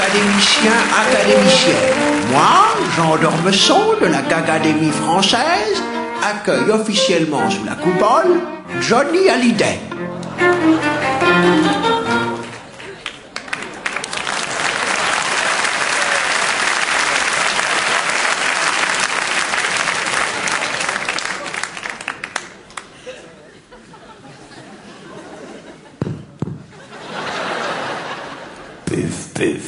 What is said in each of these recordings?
académiciens, académiciennes. Moi, Jean d'Ormesson de la Académie française, accueille officiellement sous la coupole Johnny Hallyday. Puf, puf.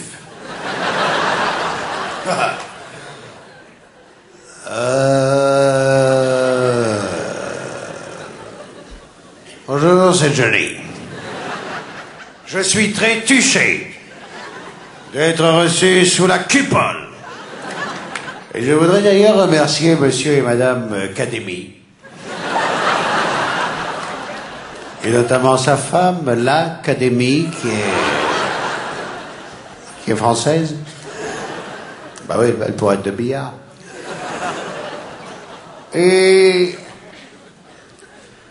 Bonjour, c'est Johnny. Je suis très touché d'être reçu sous la coupole. Et je voudrais d'ailleurs remercier monsieur et madame Académie. Et notamment sa femme, l'Académie, qui est française. Bah oui, elle pourrait être de billard. Et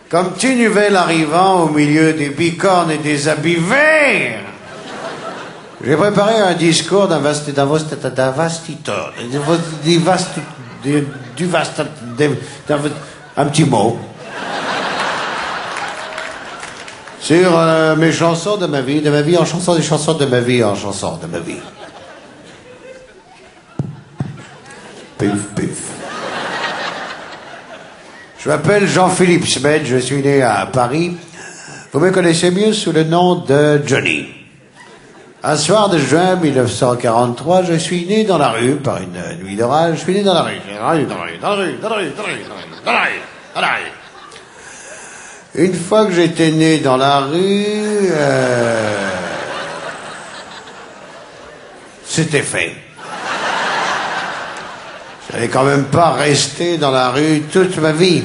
comme petit nouvel arrivant au milieu des bicornes et des habits verts, j'ai préparé un discours d'un petit mot sur mes chansons de ma vie en chanson, des chansons de ma vie en chanson de ma vie. Puf, puf. Je m'appelle Jean-Philippe Smet, je suis né à Paris. Vous me connaissez mieux sous le nom de Johnny. Un soir de juin 1943, je suis né dans la rue par une nuit d'orage. Je suis né dans la rue. Une fois que j'étais né dans la rue, c'était fait. J'allais quand même pas rester dans la rue toute ma vie.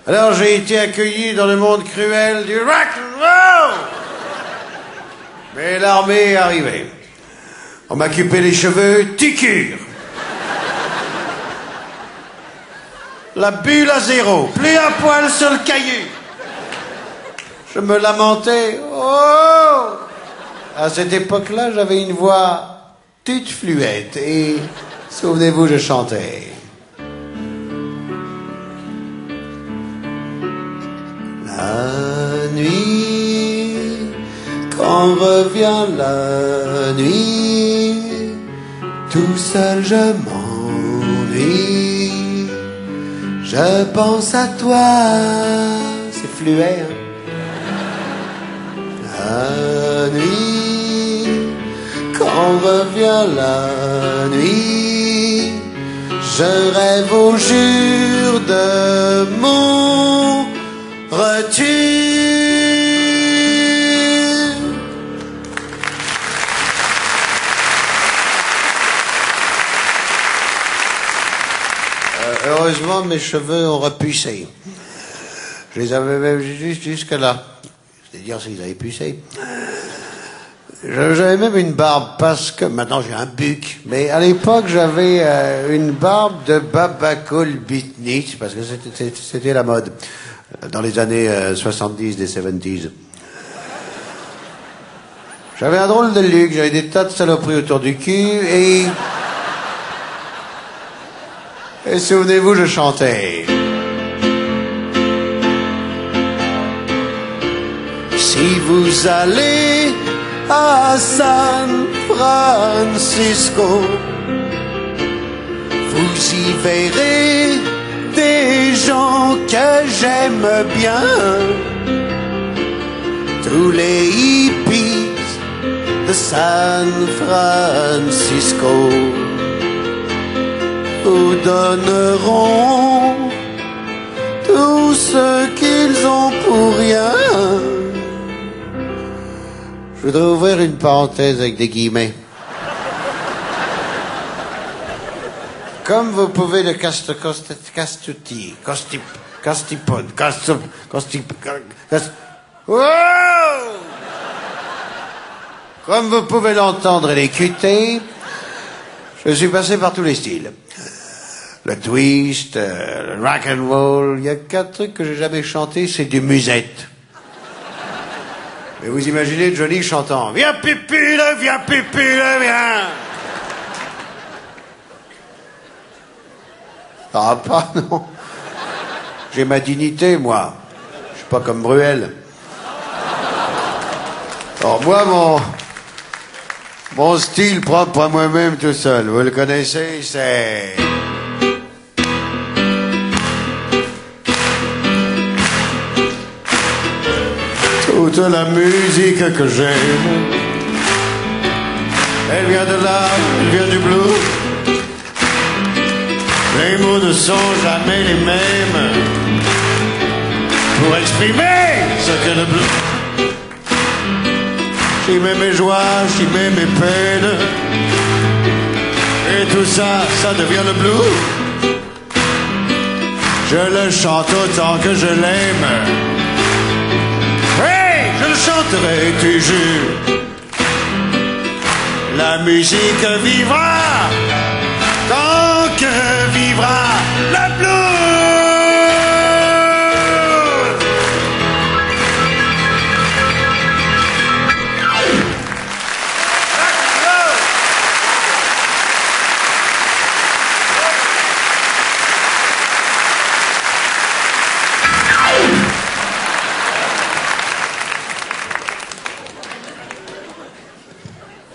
Alors j'ai été accueilli dans le monde cruel du rock'n'roll. Mais l'armée est arrivée. On m'a coupé les cheveux, ticure. La bulle à zéro, plus un poil sur le caillou. Je me lamentais. Oh! À cette époque-là, j'avais une voix toute fluette et, souvenez-vous, je chantais. La nuit, quand revient la nuit, tout seul je m'ennuie. Je pense à toi. C'est fluet, hein? La nuit, quand revient la nuit, je rêve au jour de mon retour. Heureusement, mes cheveux ont repoussé. Je les avais même jusque là. C'est-à-dire s'ils avaient poussé. J'avais même une barbe parce que maintenant j'ai un buc. Mais à l'époque, j'avais une barbe de Baba Cool Beatnik parce que c'était la mode dans les années 70 des 70s. J'avais un drôle de look, j'avais des tas de saloperies autour du cul et souvenez-vous, je chantais. Si vous allez à San Francisco, vous y verrez des gens que j'aime bien. Tous les hippies de San Francisco vous donneront tout ce qu'ils ont pour rien. Je voudrais ouvrir une parenthèse avec des guillemets. Comme vous pouvez le comme vous pouvez l'entendre et l'écouter, je suis passé par tous les styles. Le twist, le rock and roll. Il y a 4 trucs que j'ai jamais chanté, c'est du musette. Mais Et vous imaginez Johnny chantant « Viens pupule, viens pupule, viens !» Ah pas, non. J'ai ma dignité, moi. Je suis pas comme Bruel. Alors moi, mon style propre à moi-même tout seul, vous le connaissez, c'est... Toute la musique que j'aime, elle vient de là, elle vient du blues. Les mots ne sont jamais les mêmes pour exprimer ce que le blues. J'y mets mes joies, j'y mets mes peines, et tout ça, ça devient le blues. Je le chante autant que je l'aime. Je le chanterai toujours. La musique vivra tant que vivra le blues.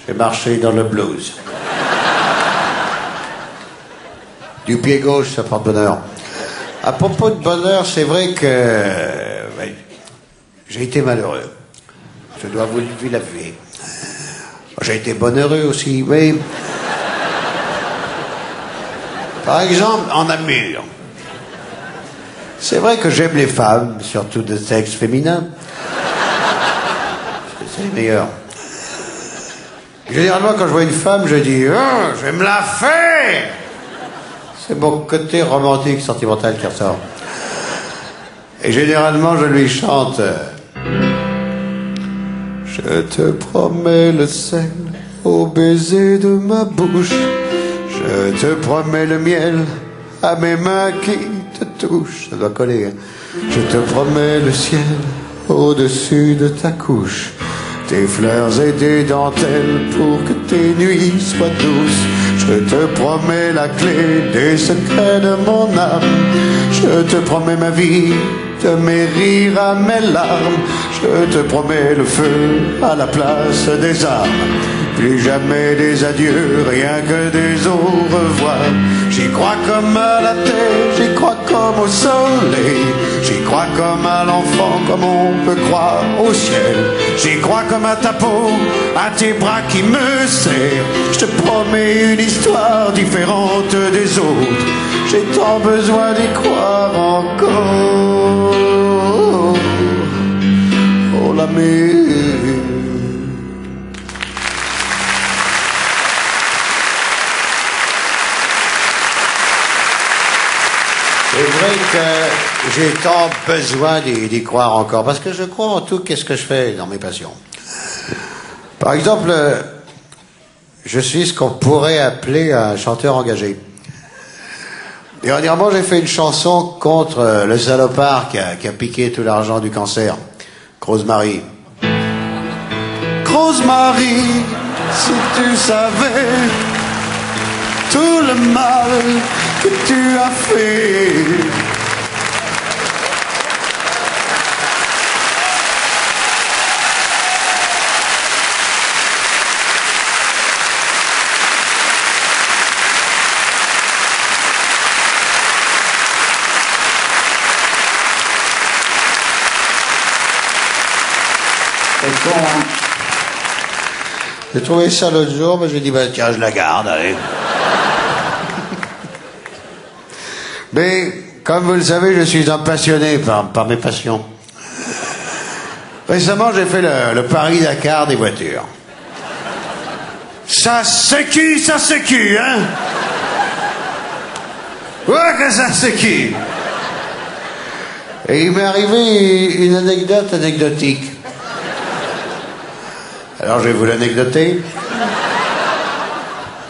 J'ai marché dans le blues. Du pied gauche, ça porte bonheur. À propos de bonheur, c'est vrai que j'ai été malheureux. Je dois vous l'avouer. J'ai été bonheureux aussi, mais... Par exemple, en amour. C'est vrai que j'aime les femmes, surtout de sexe féminin. C'est les meilleurs. Généralement, quand je vois une femme, je dis « Oh, je vais me la faire !» C'est mon côté romantique, sentimental qui ressort. Et généralement, je lui chante « Je te promets le sel au baiser de ma bouche. Je te promets le miel à mes mains qui te touchent. » Ça doit coller, hein. « Je te promets le ciel au-dessus de ta couche. Tes fleurs et des dentelles pour que tes nuits soient douces. Je te promets la clé des secrets de mon âme. Je te promets ma vie, de mes rires à mes larmes. Je te promets le feu à la place des armes. Plus jamais des adieux, rien que des au revoir. J'y crois comme à la terre, j'y crois comme au soleil. J'y crois comme à l'enfant, comme on peut croire au ciel. J'y crois comme à ta peau, à tes bras qui me serrent. Je te promets une histoire différente des autres. J'ai tant besoin d'y croire encore. Oh l'ami. C'est vrai que j'ai tant besoin d'y croire encore, parce que je crois en tout, qu'est-ce que je fais dans mes passions. Par exemple, je suis ce qu'on pourrait appeler un chanteur engagé. Dernièrement, j'ai fait une chanson contre le salopard qui a piqué tout l'argent du cancer, Rosemary. Rosemary, si tu savais tout le mal que tu as fait. C'est con, hein? J'ai trouvé ça l'autre jour, mais j'ai dit, bah, tiens, je la garde, allez. Mais, comme vous le savez, je suis un passionné par mes passions. Récemment, j'ai fait le Paris-Dakar des voitures. Ça sécue, hein? Ouais, que ça sécue. Et il m'est arrivé une anecdote anecdotique. Alors, je vais vous l'anecdoter.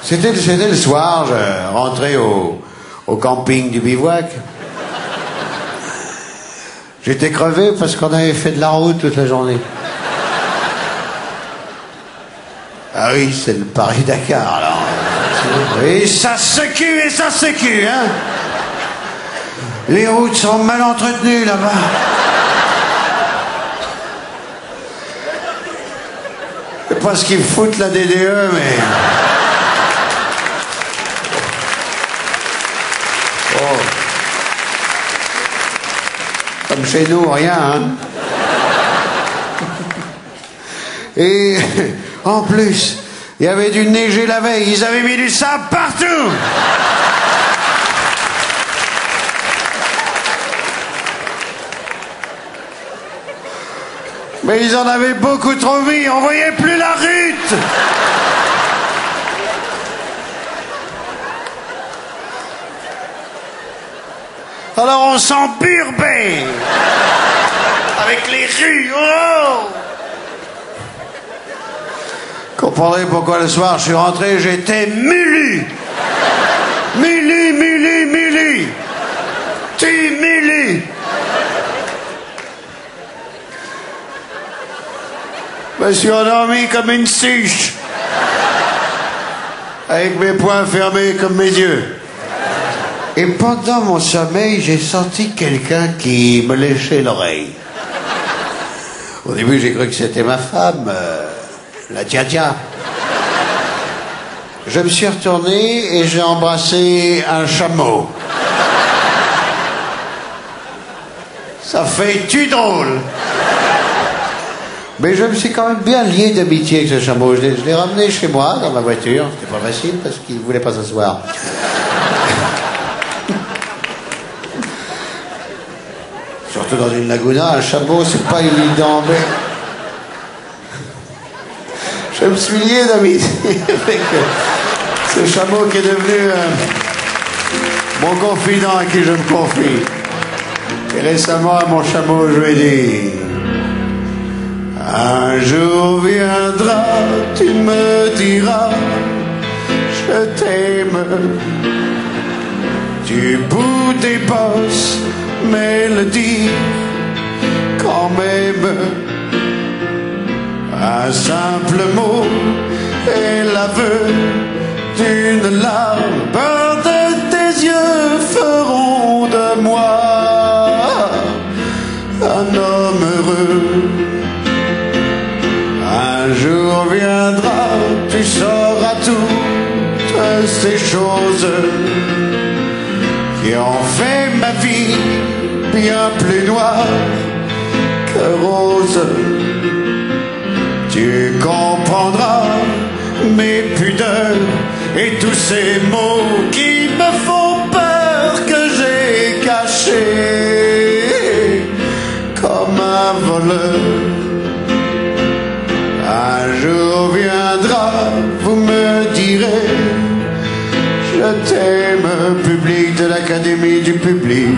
C'était le soir, je rentrais au camping du bivouac. J'étais crevé parce qu'on avait fait de la route toute la journée. Ah oui, c'est le Paris-Dakar, alors. Et ça secue, hein. Les routes sont mal entretenues, là-bas. Je sais pas ce qu'ils foutent, la DDE, mais... Oh. Comme chez nous, rien, hein. Et en plus, il y avait du neiger la veille, ils avaient mis du sable partout. Mais ils en avaient beaucoup trop mis, on voyait plus la route. Alors on s'emburbait avec les rues. Oh! Comprendrez pourquoi le soir je suis rentré, j'étais mulu. Mulu. Tu mulu. Je me suis endormi comme une suche. Avec mes poings fermés comme mes yeux. Et pendant mon sommeil, j'ai senti quelqu'un qui me léchait l'oreille. Au début, j'ai cru que c'était ma femme, la Tia. Je me suis retourné et j'ai embrassé un chameau. Ça fait tu drôle. Mais je me suis quand même bien lié d'amitié avec ce chameau. Je l'ai ramené chez moi, dans ma voiture. C'était pas facile parce qu'il voulait pas s'asseoir. Surtout dans une laguna, un chameau, c'est pas évident, mais... Je me suis lié d'amitié avec ce chameau qui est devenu mon confident à qui je me confie. Et récemment, à mon chameau, je lui ai dit... Un jour viendra, tu me diras, je t'aime. Du bout des bosses, mais le dire quand même. Un simple mot et l'aveu d'une larme, peur de tes yeux feront de moi un homme heureux. Un jour viendra, tu sauras toutes ces choses qui ont fait ma vie bien plus noire que rose. Tu comprendras mes pudeurs et tous ces mots qui me font peur que j'ai cachés comme un voleur. Un jour viendra, vous me direz, je t'aime, public de l'Académie du public,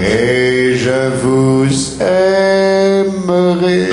et je vous aimerai.